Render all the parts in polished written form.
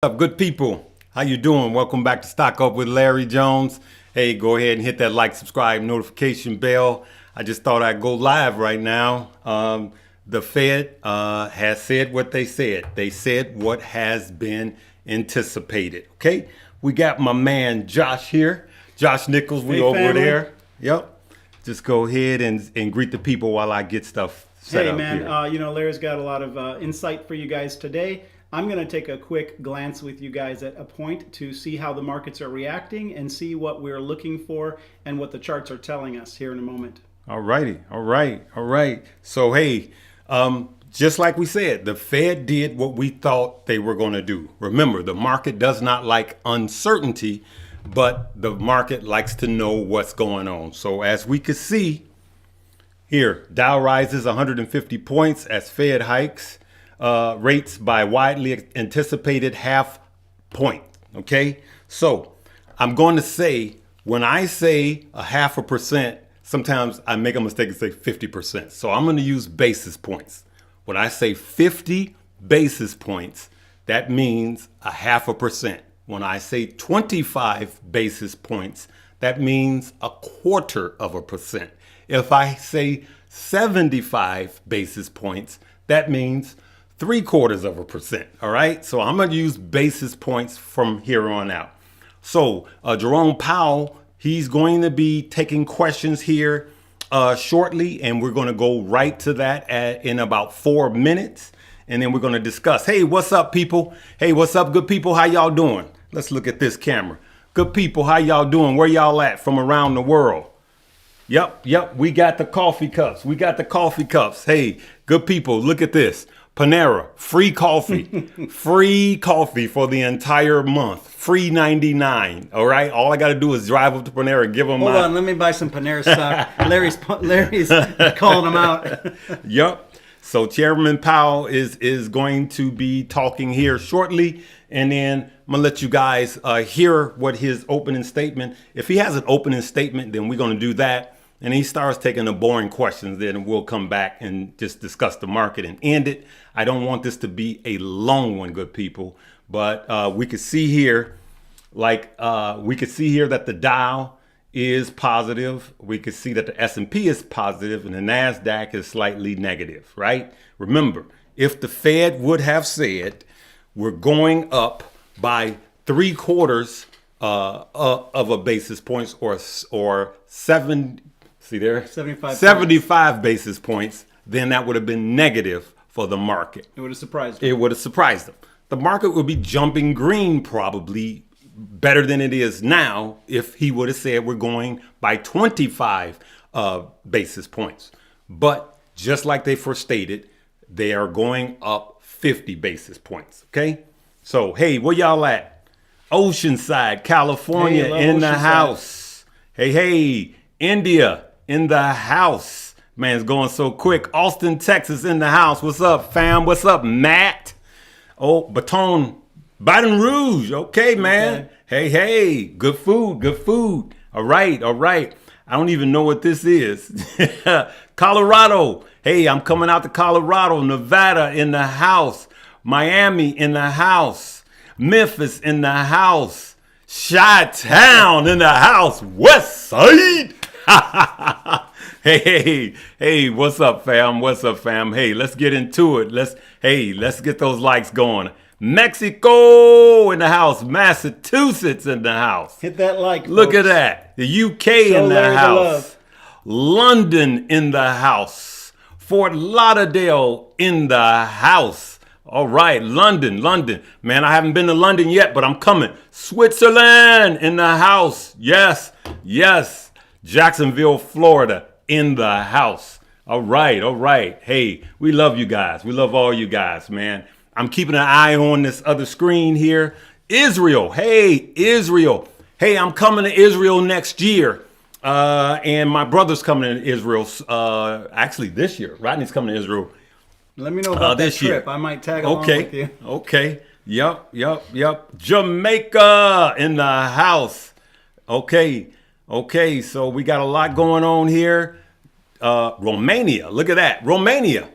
What's up, good people? How you doing? Welcome back to Stock Up with Larry Jones. Hey, go ahead and hit that like, subscribe, notification bell. I just thought I'd go live right now. The Fed has said what they said. They said what has been anticipated. Okay, we got my man Josh here. Josh Nichols, we over family. there. Yep. Just go ahead and greet the people while I get stuff set Hey up man, here. Larry's got a lot of insight for you guys today. I'm going to take a quick glance with you guys at a point to see how the markets are reacting and see what we're looking for and what the charts are telling us here in a moment. All righty. All right. So, hey, just like we said, the Fed did what we thought they were going to do. Remember, the market does not like uncertainty, but the market likes to know what's going on. So as we could see here, Dow rises 150 points as Fed hikes rates by widely anticipated half point. Okay, so I'm going to say, when I say a 0.5%, sometimes I make a mistake and say 50%. So I'm going to use basis points. When I say 50 basis points, that means a 0.5%. When I say 25 basis points, that means 0.25%. If I say 75 basis points, that means 0.75%. All right. So I'm going to use basis points from here on out. So Jerome Powell, he's going to be taking questions here shortly, and we're going to go right to that in about 4 minutes. And then we're going to discuss. Hey, what's up, people? Hey, what's up, good people? How y'all doing? Let's look at this camera. Good people, how y'all doing? Where y'all at from around the world? Yep. We got the coffee cups. Hey, good people, look at this. Panera, free coffee, free coffee for the entire month, free 99. All right, all I got to do is drive up to Panera and give them Hold on, let me buy some Panera stock. Larry's calling them out. Yep. So Chairman Powell is going to be talking here shortly, and then I'm gonna let you guys hear what his opening statement. If he has an opening statement, then we're gonna do that. And he starts taking the boring questions, then we'll come back and just discuss the market and end it. I don't want this to be a long one, good people. But we could see here, that the Dow is positive. We could see that the S&P is positive and the NASDAQ is slightly negative, right? Remember, if the Fed would have said we're going up by 0.75 of a basis points or 75 basis points, then that would have been negative for the market. It would have surprised them. It would have surprised them. The market would be jumping green probably better than it is now if he would have said we're going by 25 basis points. But just like they first stated, they are going up 50 basis points. Okay? So, hey, where y'all at? Oceanside, California, in the house. Hey, India in the house. Man, it's going so quick. Austin, Texas in the house. What's up, fam? What's up, Matt? Oh, Baton Rouge. Okay, man. Okay. Hey. Good food. All right. I don't even know what this is. Colorado. Hey, I'm coming out to Colorado. Nevada in the house. Miami in the house. Memphis in the house. Chi-Town in the house. West Side. Hey, what's up, fam? Hey, let's get into it. Let's get those likes going. Mexico in the house. Massachusetts in the house. Hit that like, Look folks. at that. The UK Show in the Larry the house. love. London in the house. Fort Lauderdale in the house. All right, London. Man, I haven't been to London yet, but I'm coming. Switzerland in the house. Yes. Jacksonville, Florida in the house. All right. Hey, we love you guys. We love all you guys, man. I'm keeping an eye on this other screen here. Israel. Hey, I'm coming to Israel next year. And my brother's coming to Israel actually this year. Rodney's coming to Israel. Let me know about that this trip. year. I might tag along with you. Okay. Yep. Jamaica in the house. Okay. So we got a lot going on here. Romania. Look at that. Romania.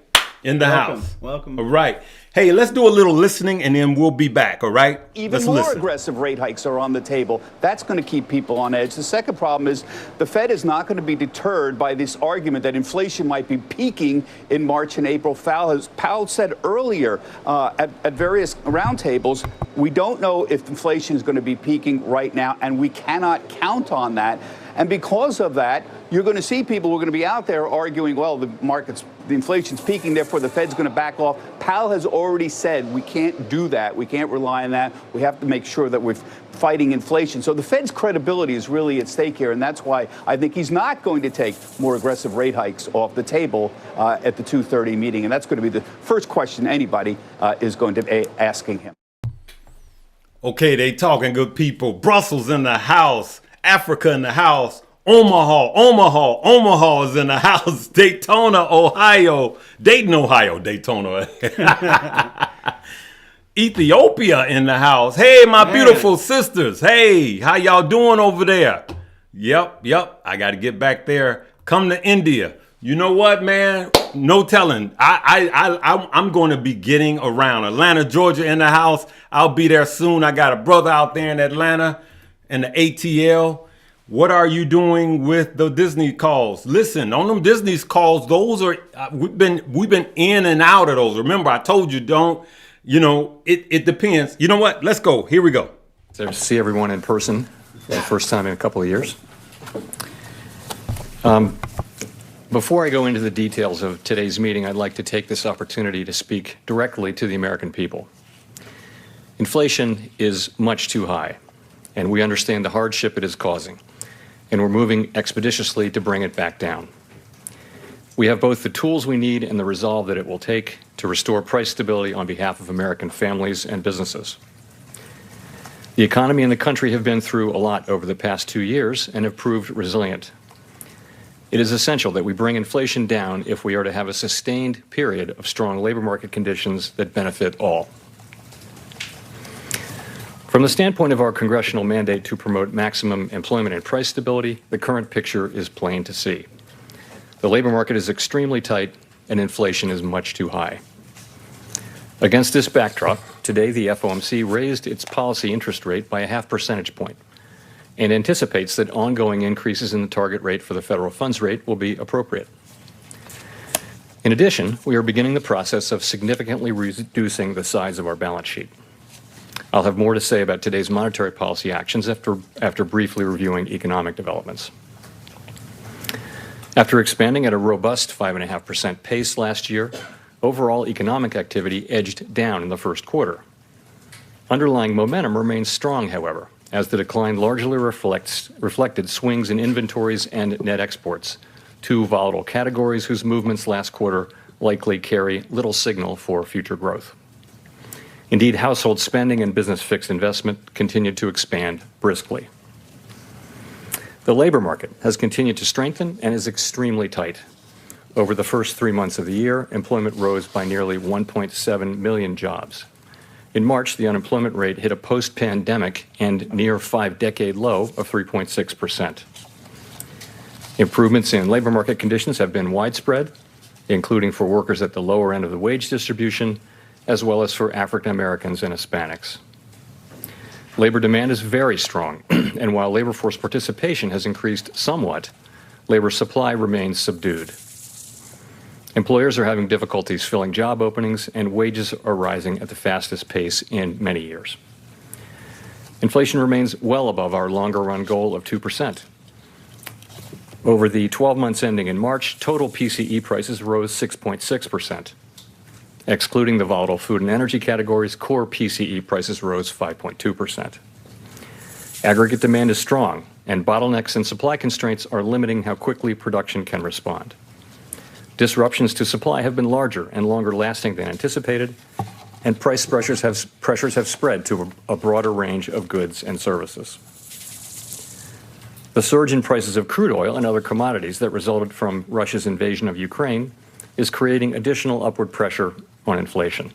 in the Welcome. house. Welcome. All right. Hey, let's do a little listening and then we'll be back, all right? Even Let's more listen. aggressive rate hikes are on the table. That's going to keep people on edge. The second problem is the Fed is not going to be deterred by this argument that inflation might be peaking in March and April. Powell said earlier at various roundtables, we don't know if inflation is going to be peaking right now, and we cannot count on that. And because of that, you're going to see people who are going to be out there arguing, well, the inflation's peaking, therefore the Fed's going to back off. Powell has already said we can't do that. We can't rely on that. We have to make sure that we're fighting inflation. So the Fed's credibility is really at stake here, and that's why I think he's not going to take more aggressive rate hikes off the table at the 2:30 meeting. And that's going to be the first question anybody is going to be asking him. Okay, they talking, good people. Brussels in the house. Africa in the house. Omaha is in the house. Daytona, Ohio. Dayton, Ohio. Daytona. Ethiopia in the house. Hey, my beautiful sisters. Hey, how y'all doing over there? Yep. I got to get back there. Come to India. You know what, man? No telling. I'm going to be getting around. Atlanta, Georgia in the house. I'll be there soon. I got a brother out there in Atlanta in the ATL. What are you doing with the Disney calls? Listen, on them Disney calls, those are we've been in and out of those. Remember, I told you don't. It depends. You know what? Let's go. Here we go. To see everyone in person for the first time in a couple of years. Before I go into the details of today's meeting, I'd like to take this opportunity to speak directly to the American people. Inflation is much too high, and we understand the hardship it is causing, and we're moving expeditiously to bring it back down. We have both the tools we need and the resolve that it will take to restore price stability on behalf of American families and businesses. The economy and the country have been through a lot over the past 2 years and have proved resilient. It is essential that we bring inflation down if we are to have a sustained period of strong labor market conditions that benefit all. From the standpoint of our congressional mandate to promote maximum employment and price stability, the current picture is plain to see. The labor market is extremely tight and inflation is much too high. Against this backdrop, today the FOMC raised its policy interest rate by 0.5 percentage point and anticipates that ongoing increases in the target rate for the federal funds rate will be appropriate. In addition, we are beginning the process of significantly reducing the size of our balance sheet. I'll have more to say about today's monetary policy actions after briefly reviewing economic developments. After expanding at a robust 5.5% pace last year, overall economic activity edged down in the first quarter. Underlying momentum remains strong, however, as the decline largely reflected swings in inventories and net exports, two volatile categories whose movements last quarter likely carry little signal for future growth. Indeed, household spending and business fixed investment continued to expand briskly. The labor market has continued to strengthen and is extremely tight. Over the first 3 months of the year, employment rose by nearly 1.7 million jobs. In March, the unemployment rate hit a post-pandemic and near 5-decade low of 3.6%. Improvements in labor market conditions have been widespread, including for workers at the lower end of the wage distribution, as well as for African Americans and Hispanics. Labor demand is very strong, and while labor force participation has increased somewhat, labor supply remains subdued. Employers are having difficulties filling job openings, and wages are rising at the fastest pace in many years. Inflation remains well above our longer-run goal of 2%. Over the 12 months ending in March, total PCE prices rose 6.6%. Excluding the volatile food and energy categories, core PCE prices rose 5.2%. Aggregate demand is strong, and bottlenecks and supply constraints are limiting how quickly production can respond. Disruptions to supply have been larger and longer lasting than anticipated, and price pressures have spread to a broader range of goods and services. The surge in prices of crude oil and other commodities that resulted from Russia's invasion of Ukraine is creating additional upward pressure on inflation.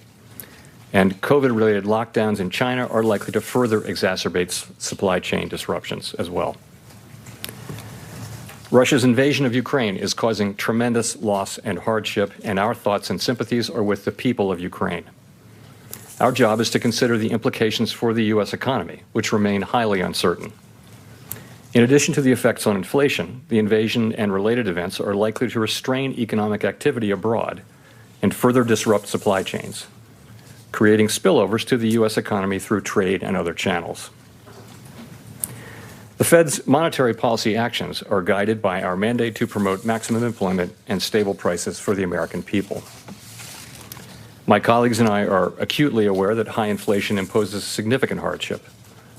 And COVID-related lockdowns in China are likely to further exacerbate supply chain disruptions as well. Russia's invasion of Ukraine is causing tremendous loss and hardship, and our thoughts and sympathies are with the people of Ukraine. Our job is to consider the implications for the U.S. economy, which remain highly uncertain. In addition to the effects on inflation, the invasion and related events are likely to restrain economic activity abroad and further disrupt supply chains, creating spillovers to the U.S. economy through trade and other channels. The Fed's monetary policy actions are guided by our mandate to promote maximum employment and stable prices for the American people. My colleagues and I are acutely aware that high inflation imposes significant hardship,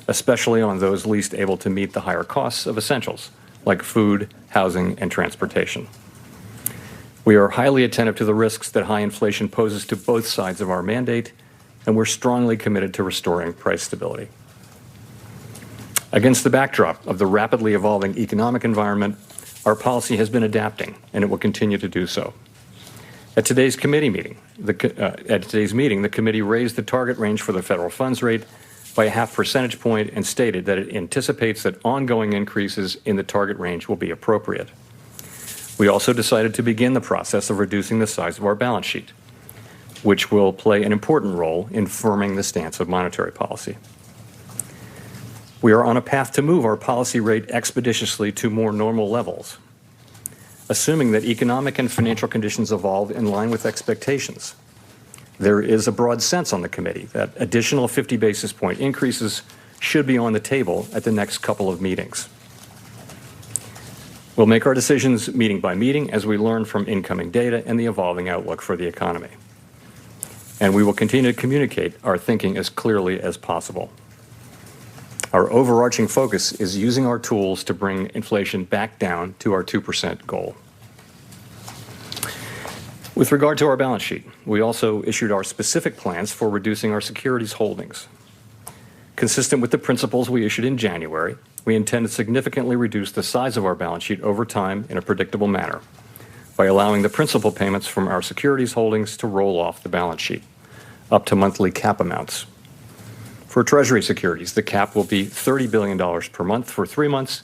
especially on those least able to meet the higher costs of essentials like food, housing, and transportation. We are highly attentive to the risks that high inflation poses to both sides of our mandate, and we're strongly committed to restoring price stability. Against the backdrop of the rapidly evolving economic environment, our policy has been adapting, and it will continue to do so. At today's meeting, the committee raised the target range for the federal funds rate by a 0.5 percentage point and stated that it anticipates that ongoing increases in the target range will be appropriate. We also decided to begin the process of reducing the size of our balance sheet, which will play an important role in firming the stance of monetary policy. We are on a path to move our policy rate expeditiously to more normal levels, assuming that economic and financial conditions evolve in line with expectations. There is a broad sense on the committee that additional 50 basis point increases should be on the table at the next couple of meetings. We'll make our decisions meeting by meeting as we learn from incoming data and the evolving outlook for the economy. And we will continue to communicate our thinking as clearly as possible. Our overarching focus is using our tools to bring inflation back down to our 2% goal. With regard to our balance sheet, we also issued our specific plans for reducing our securities holdings. Consistent with the principles we issued in January, we intend to significantly reduce the size of our balance sheet over time in a predictable manner by allowing the principal payments from our securities holdings to roll off the balance sheet, up to monthly cap amounts. For Treasury securities, the cap will be $30 billion per month for 3 months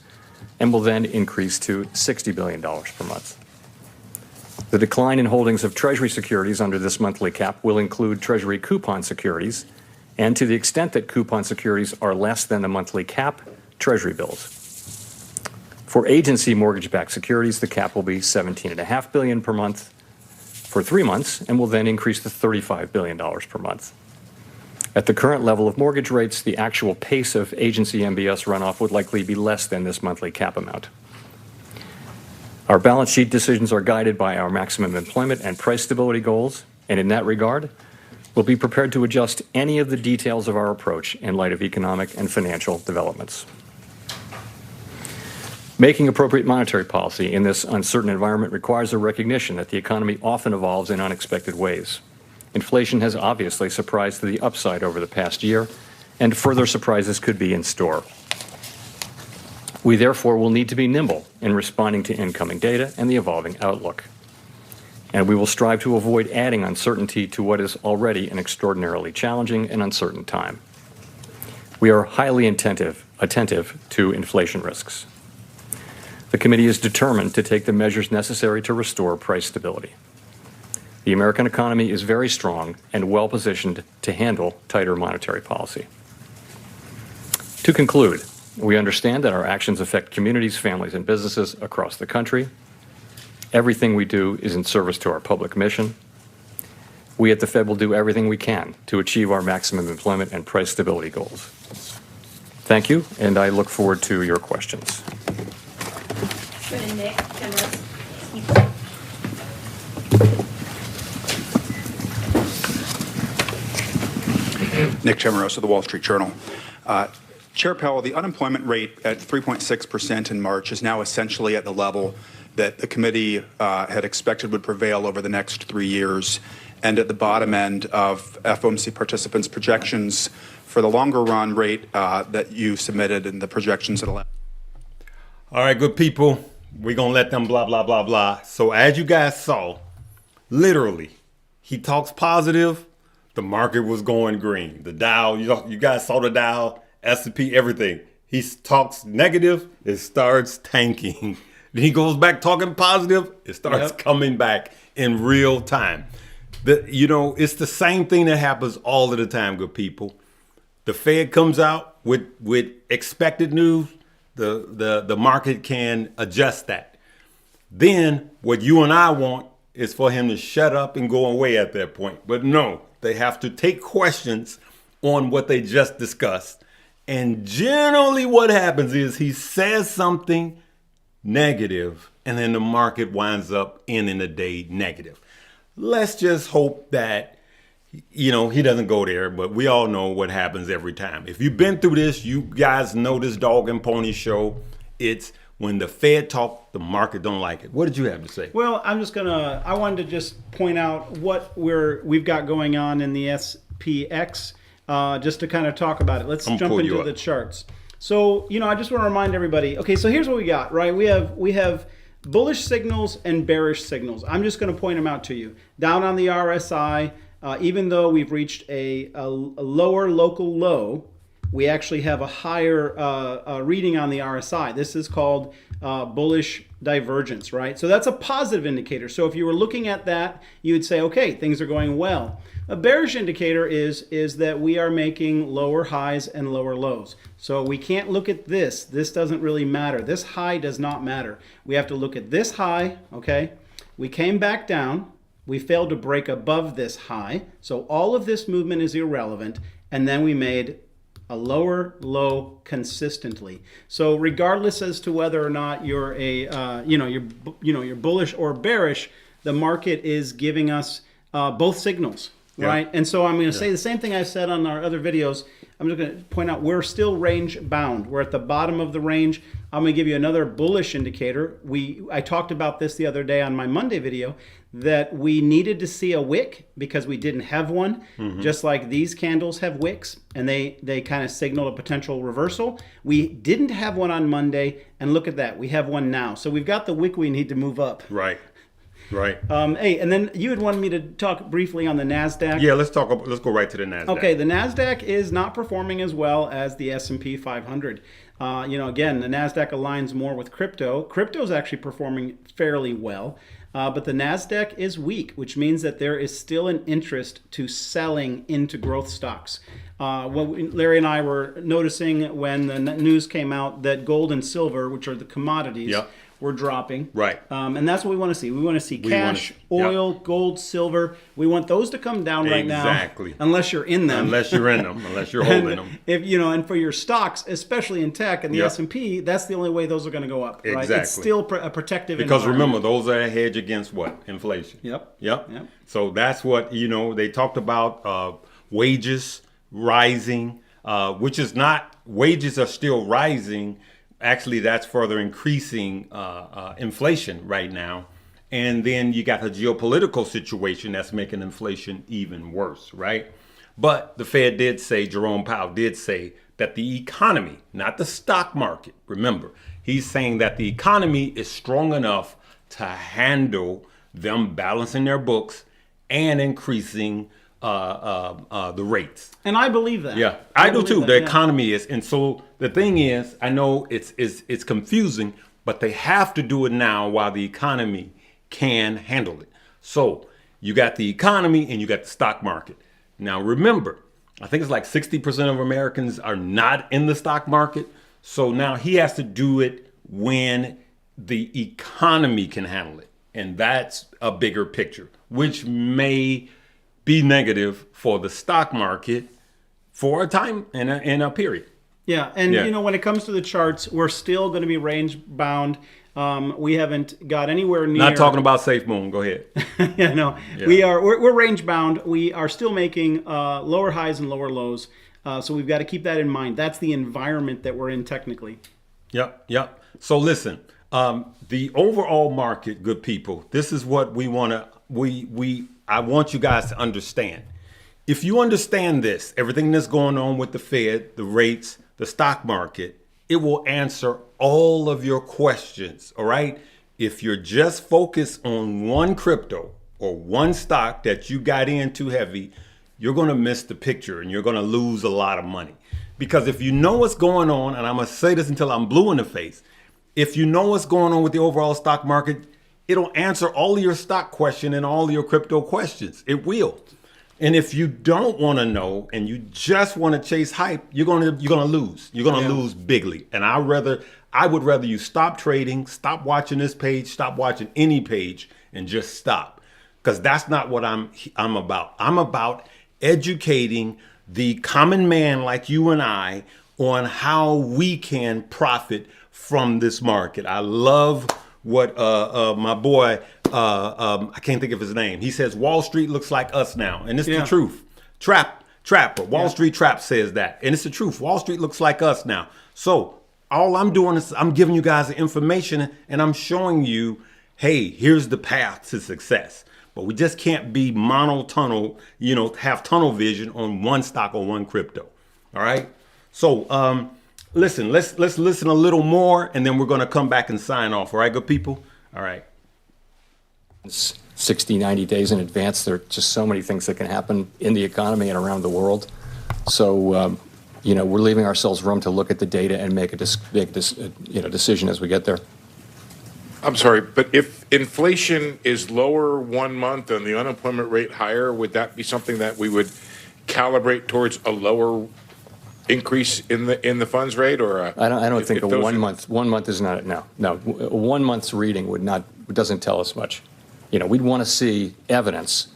and will then increase to $60 billion per month. The decline in holdings of Treasury securities under this monthly cap will include Treasury coupon securities, and to the extent that coupon securities are less than the monthly cap, Treasury bills. For agency mortgage-backed securities, the cap will be $17.5 billion per month for 3 months and will then increase to $35 billion per month. At the current level of mortgage rates, the actual pace of agency MBS runoff would likely be less than this monthly cap amount. Our balance sheet decisions are guided by our maximum employment and price stability goals, and in that regard, we'll be prepared to adjust any of the details of our approach in light of economic and financial developments. Making appropriate monetary policy in this uncertain environment requires a recognition that the economy often evolves in unexpected ways. Inflation has obviously surprised to the upside over the past year, and further surprises could be in store. We therefore will need to be nimble in responding to incoming data and the evolving outlook. And we will strive to avoid adding uncertainty to what is already an extraordinarily challenging and uncertain time. We are highly attentive to inflation risks. The committee is determined to take the measures necessary to restore price stability. The American economy is very strong and well-positioned to handle tighter monetary policy. To conclude, we understand that our actions affect communities, families, and businesses across the country. Everything we do is in service to our public mission. We at the Fed will do everything we can to achieve our maximum employment and price stability goals. Thank you, and I look forward to your questions. Go to Nick Timmerman. Nick Chamaros of the Wall Street Journal. Chair Powell, the unemployment rate at 3.6% in March is now essentially at the level that the committee had expected would prevail over the next 3 years, and at the bottom end of FOMC participants' projections for the longer run rate that you submitted in the projections at 11. All right, good people. We're going to let them blah, blah, blah, blah. So as you guys saw, literally, he talks positive. The market was going green. The Dow, you guys saw the Dow, S&P, everything. He talks negative, it starts tanking. Then he goes back talking positive. It starts coming back in real time. It's the same thing that happens all of the time, good people. The Fed comes out with expected news. The market can adjust that. Then what you and I want is for him to shut up and go away at that point. But no, they have to take questions on what they just discussed. And generally what happens is he says something negative and then the market winds up ending the day negative. Let's just hope that, he doesn't go there, but we all know what happens every time. If you've been through this, you guys know this dog and pony show. It's when the Fed talk, the market don't like it. What did you have to say? Well, I wanted to just point out what we've got going on in the SPX, just to kind of talk about it. Let's jump into the charts. So, I just want to remind everybody, okay, so here's what we got, right? We have bullish signals and bearish signals. I'm just going to point them out to you. Down on the RSI, even though we've reached a lower local low, we actually have a higher reading on the RSI. This is called bullish divergence, right? So that's a positive indicator. So if you were looking at that, you would say, okay, things are going well. A bearish indicator is that we are making lower highs and lower lows. So we can't look at this. This doesn't really matter. This high does not matter. We have to look at this high, okay? We came back down. We failed to break above this high. So all of this movement is irrelevant. And then we made a lower low consistently. So regardless as to whether or not you're you're bullish or bearish, the market is giving us both signals, right? And so I'm going to say the same thing I said on our other videos. I'm just going to point out we're still range bound. We're at the bottom of the range. I'm going to give you another bullish indicator. I talked about this the other day on my Monday video, that we needed to see a wick because we didn't have one, just like these candles have wicks, and they kind of signal a potential reversal. We didn't have one on Monday, and look at that. We have one now. So we've got the wick we need to move up. Right. Hey, and then you had wanted me to talk briefly on the NASDAQ. Yeah, let's go right to the NASDAQ. Okay, the NASDAQ is not performing as well as the S&P 500. Again, the NASDAQ aligns more with crypto. Crypto is actually performing fairly well. But the NASDAQ is weak, which means that there is still an interest to selling into growth stocks. Larry and I were noticing when the news came out that gold and silver, which are the commodities, were dropping. Right. And that's what we want to see. We want to see cash, oil, gold, silver. We want those to come down right now. Exactly. Unless you're in them. Unless you're in them. Unless you're holding them. And for your stocks, especially in tech and the S&P, that's the only way those are going to go up. Right? Exactly. It's still a protective because environment. remember, those are a hedge against what? Inflation. Yep. So that's what, they talked about wages rising, which is not, wages are still rising. Actually, that's further increasing inflation right now. And then you got the geopolitical situation that's making inflation even worse, right? But the Fed did say, Jerome Powell did say that the economy, not the stock market, remember, he's saying that the economy is strong enough to handle them balancing their books and increasing the rates. And I believe that. Yeah, I do too. The economy is. And so the thing is, I know it's confusing, but they have to do it now while the economy can handle it. So you got the economy and you got the stock market. Now remember, I think it's like 60% of Americans are not in the stock market. So now he has to do it when the economy can handle it. And that's a bigger picture, which may be negative for the stock market for a time in a period. Yeah, and when it comes to the charts, we're still going to be range bound. We haven't got anywhere near. Not talking about Safe Moon. Go ahead. We're range bound. We are still making lower highs and lower lows. So we've got to keep that in mind. That's the environment that we're in technically. Yep. So listen, the overall market, good people. This is what we want to. I want you guys to understand. If you understand this, everything that's going on with the Fed, the rates, the stock market, it will answer all of your questions, all right? If you're just focused on one crypto or one stock that you got in too heavy, you're going to miss the picture and you're going to lose a lot of money. Because if you know what's going on, and I'm going to say this until I'm blue in the face, if you know what's going on with the overall stock market, it'll answer all of your stock question and all of your crypto questions. It will. And if you don't want to know and you just want to chase hype, you're gonna lose. You're gonna lose bigly. And I would rather you stop trading, stop watching this page, stop watching any page, and just stop. Because that's not what I'm about. I'm about educating the common man like you and I on how we can profit from this market. I love what my boy, I can't think of his name. He says Wall Street looks like us now, and it's the truth. Trapper, Wall Street Trap says that, and it's the truth. Wall Street looks like us now. So all I'm doing is I'm giving you guys the information, and I'm showing you, hey, here's the path to success. But we just can't be monotunnel, have tunnel vision on one stock or one crypto. All right. So listen, let's listen a little more, and then we're going to come back and sign off. All right, good people? All right. 60, 90 days in advance. There are just so many things that can happen in the economy and around the world. So, we're leaving ourselves room to look at the data and make a decision as we get there. I'm sorry, but if inflation is lower 1 month and the unemployment rate higher, would that be something that we would calibrate towards a lower increase in the funds rate, or I don't think a 1 month is not no 1 month's reading doesn't tell us much. We'd want to see evidence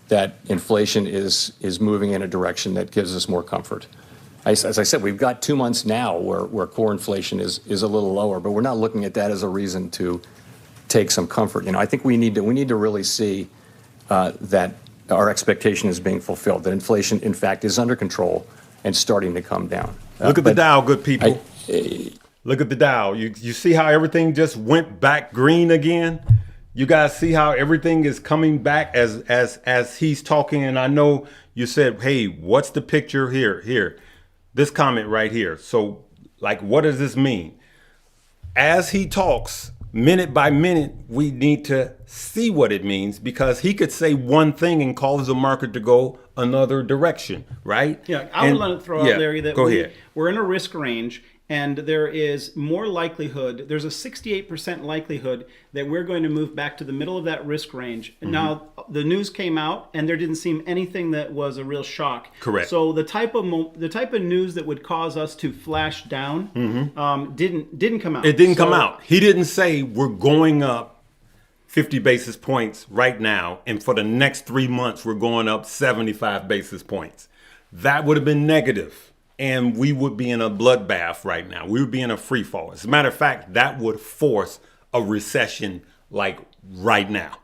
that inflation is moving in a direction that gives us more comfort. As I said, we've got 2 months now where core inflation is a little lower, but we're not looking at that as a reason to take some comfort. I think we need to really see that our expectation is being fulfilled, that inflation, in fact, is under control and starting to come down. Look at the Dow, good people. Look at the Dow. You see how everything just went back green again? You guys see how everything is coming back as he's talking? And I know you said, hey, what's the picture here? This comment right here. So, what does this mean? As he talks, minute by minute, we need to see what it means, because he could say one thing and cause the market to go another direction, right? Yeah, I would want to throw out, Larry, that ahead. We're in a risk range, and there is more likelihood, there's a 68% likelihood that we're going to move back to the middle of that risk range. Mm-hmm. Now, the news came out, and there didn't seem anything that was a real shock. Correct. So the type of news that would cause us to flash down didn't come out. It didn't come out. He didn't say we're going up 50 basis points right now, and for the next 3 months, we're going up 75 basis points. That would have been negative. And we would be in a bloodbath right now. We would be in a free fall. As a matter of fact, that would force a recession right now.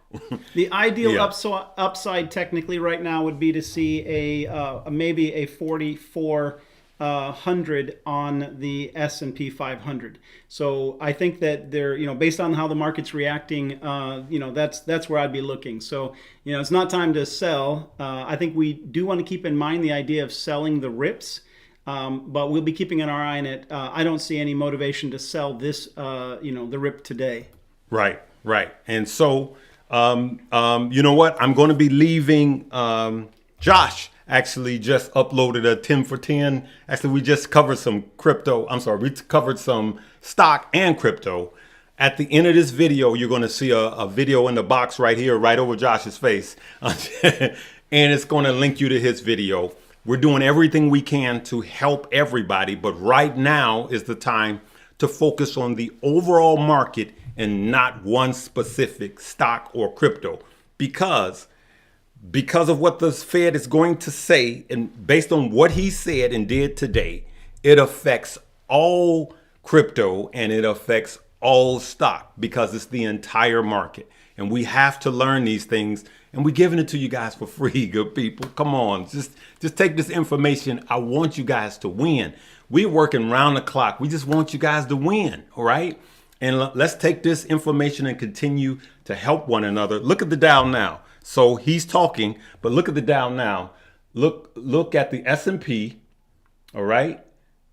The ideal upside technically right now would be to see maybe a 4,400 on the S&P 500. So I think that based on how the market's reacting, that's where I'd be looking. So, it's not time to sell. I think we do want to keep in mind the idea of selling the RIPs. But we'll be keeping an eye on it. I don't see any motivation to sell this, the RIP today. Right. And so, you know what? I'm going to be leaving. Josh actually just uploaded a 10 for 10. Actually, we just covered some crypto. We covered some stock and crypto. At the end of this video, you're going to see a video in the box right here, right over Josh's face. And it's going to link you to his video. We're doing everything we can to help everybody, but right now is the time to focus on the overall market and not one specific stock or crypto, because of what the Fed is going to say, and based on what he said and did today, it affects all crypto and it affects all stock, because it's the entire market. And we have to learn these things, and we're giving it to you guys for free, good people. Come on, just take this information. I want you guys to win. We're working round the clock. We just want you guys to win, all right? And let's take this information and continue to help one another. Look at the Dow now. So he's talking, but look at the Dow now. Look at the S&P, all right?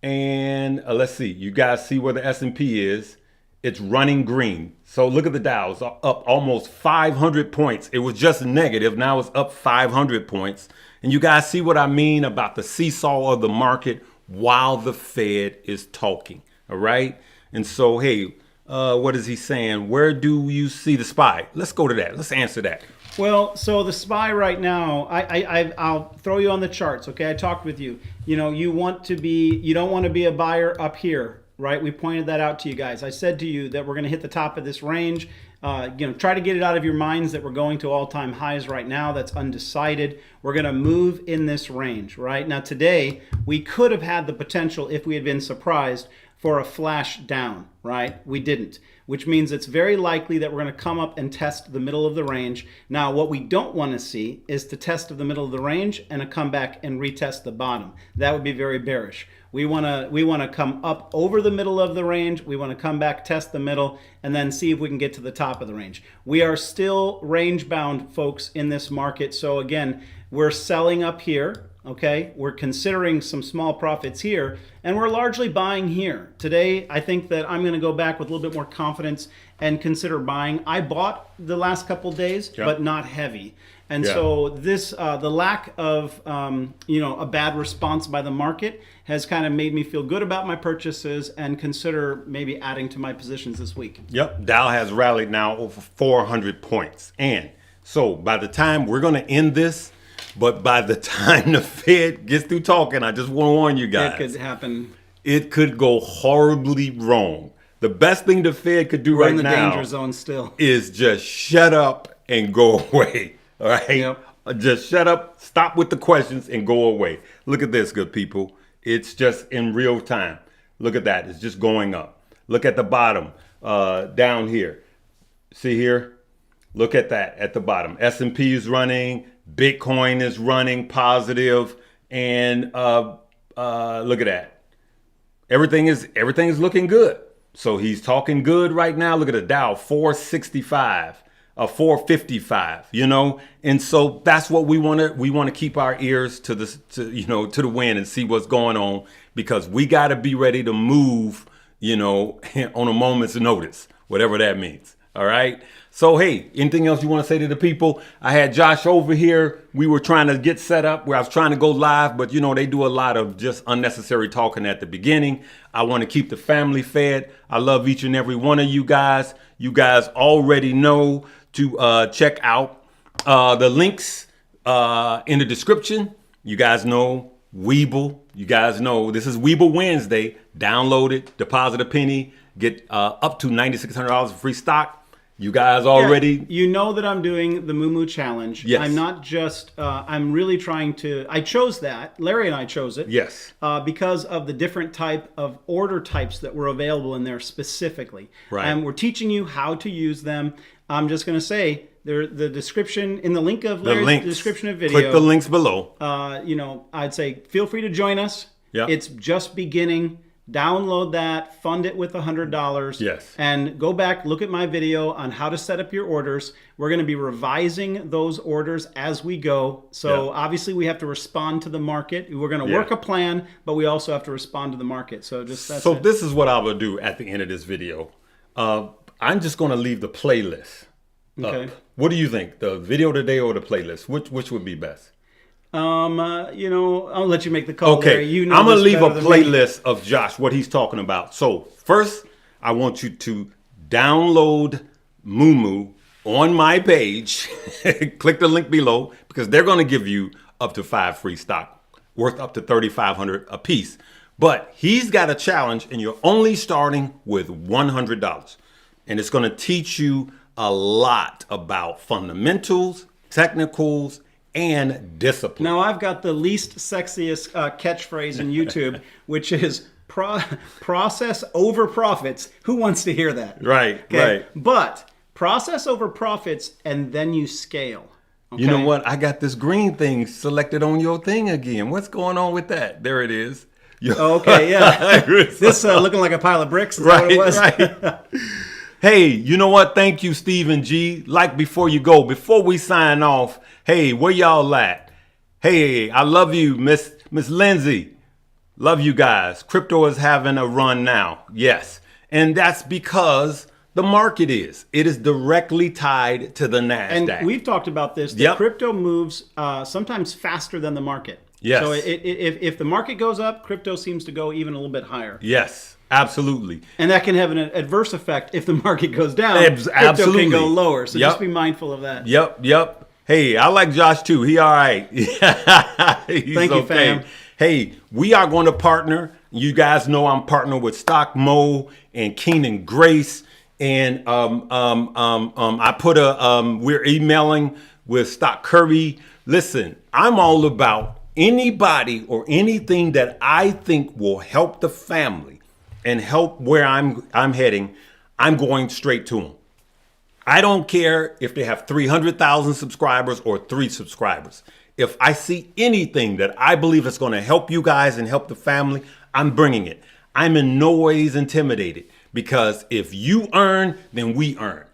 And let's see. You guys see where the S&P is. It's running green. So look at the Dow. It's up almost 500 points. It was just negative. Now it's up 500 points. And you guys see what I mean about the seesaw of the market while the Fed is talking. All right. And so, hey, What is he saying? Where do you see the SPY? Let's go to that. Let's answer that. Well, so the SPY right now, I'll throw you on the charts. Okay, I talked with you. You know, you don't want to be a buyer up here, right? We pointed that out to you guys. I said to you that we're going to hit the top of this range. Try to get it out of your minds that we're going to all-time highs right now. That's undecided. We're going to move in this range, right? Now today, we could have had the potential, if we had been surprised, for a flash down, right? We didn't, which means it's very likely that we're going to come up and test the middle of the range. Now, what we don't want to see is to test of the middle of the range and a come back and retest the bottom. That would be very bearish. We want to come up over the middle of the range. We want to come back, test the middle, and then see if we can get to the top of the range. We are still range bound, folks, in this market. So again, we're selling up here. Okay, we're considering some small profits here, and we're largely buying here. Today, I think that I'm going to go back with a little bit more confidence and consider buying. I bought the last couple days, but not heavy. And so this, the lack of, a bad response by the market has kind of made me feel good about my purchases and consider maybe adding to my positions this week. Yep, Dow has rallied now over 400 points. And so by the time we're going to end this, but by the time the Fed gets through talking, I just want to warn you guys. It could happen. It could go horribly wrong. The best thing the Fed could do We're right in the now danger zone still. is just shut up and go away. All right? Yep. Just shut up, stop with the questions, and go away. Look at this, good people. It's just in real time. Look at that. It's just going up. Look at the bottom down here. See here? Look at that at the bottom. S&P is running. Bitcoin is running positive, and look at that. Everything is looking good. So he's talking good right now. Look at the Dow, 465, 455. And so that's what we want to. We want to keep our ears to the wind and see what's going on, because we got to be ready to move. On a moment's notice, whatever that means. All right. So, hey, anything else you want to say to the people? I had Josh over here. We were trying to get set up where I was trying to go live, but they do a lot of just unnecessary talking at the beginning. I want to keep the family fed. I love each and every one of you guys. You guys already know to check out the links in the description. You guys know Weeble. You guys know this is Weeble Wednesday. Download it, deposit a penny, get up to $9,600 of free stock. You guys already... You know that I'm doing the Moo Challenge. Yes. I'm not just... I'm really trying to... I chose that. Larry and I chose it. Yes. Because of the different type of order types that were available in there specifically. Right. And we're teaching you how to use them. I'm just going to say, the description, in the link of Larry's description of video... Click the links below. I'd say feel free to join us. Yep. It's just beginning. Download that, fund it with $100. Yes. And go back, look at my video on how to set up your orders. We're going to be revising those orders as we go. So obviously we have to respond to the market. We're going to work a plan, but we also have to respond to the market. So just that's it. This is what I will do at the end of this video. I'm just going to leave the playlist up. What do you think? The video today or the playlist? Which would be best? I'll let you make the call. Okay, Larry. I'm gonna leave a playlist of Josh, what he's talking about. So first, I want you to download Moo on my page. Click the link below, because they're gonna give you up to 5 free stock, worth up to $3,500 a piece. But he's got a challenge, and you're only starting with $100, and it's gonna teach you a lot about fundamentals, technicals, and discipline. Now I've got the least sexiest catchphrase in YouTube, which is process over profits. Who wants to hear that? Right, right. But process over profits, and then you scale. Okay? You know what? I got this green thing selected on your thing again. What's going on with that? There it is. Okay, yeah. This looking like a pile of bricks. Is that what it was? Right. Hey, you know what? Thank you, Stephen G. Like, before you go, before we sign off, hey, where y'all at? Hey, I love you, Miss Lindsay. Love you guys. Crypto is having a run now. Yes. And that's because the market is. It is directly tied to the NASDAQ. And we've talked about this. That crypto moves sometimes faster than the market. Yes. So if the market goes up, crypto seems to go even a little bit higher. Yes, absolutely. And that can have an adverse effect if the market goes down. Crypto Absolutely. can go lower. So Yep. just be mindful of that. Yep. Hey, I like Josh too. He all right. He's Thank you, fam. Hey, we are going to partner. You guys know I'm partnered with Stock Mo and Keenan Grace. And I put we're emailing with Stock Curry. Listen, I'm all about anybody or anything that I think will help the family and help where I'm heading. I'm going straight to them. I don't care if they have 300,000 subscribers or 3 subscribers. If I see anything that I believe is going to help you guys and help the family, I'm bringing it. I'm in no ways intimidated, because if you earn, then we earn.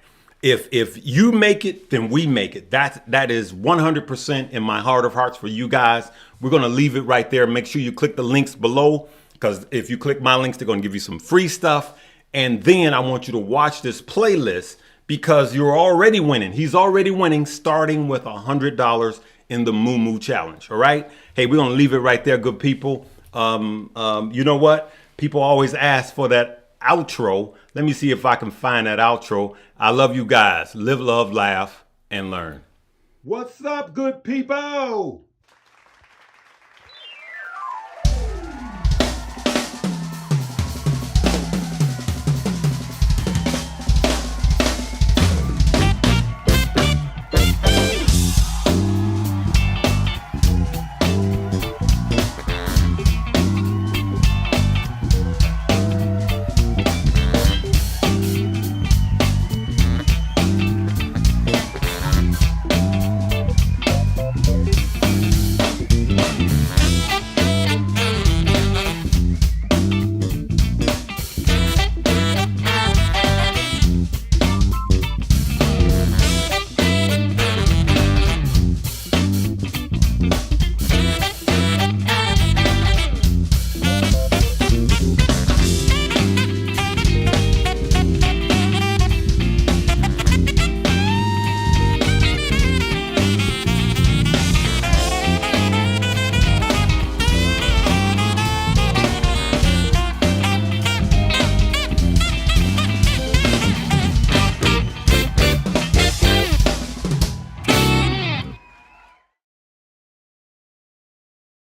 If you make it, then we make it. That is 100% in my heart of hearts for you guys. We're going to leave it right there. Make sure you click the links below, because if you click my links, they're going to give you some free stuff. And then I want you to watch this playlist, because you're already winning. He's already winning, starting with $100 in the Moo Moo Challenge. All right. Hey, we're going to leave it right there, good people. You know what? People always ask for that outro. Let me see if I can find that outro. I love you guys. Live, love, laugh, and learn. What's up, good people?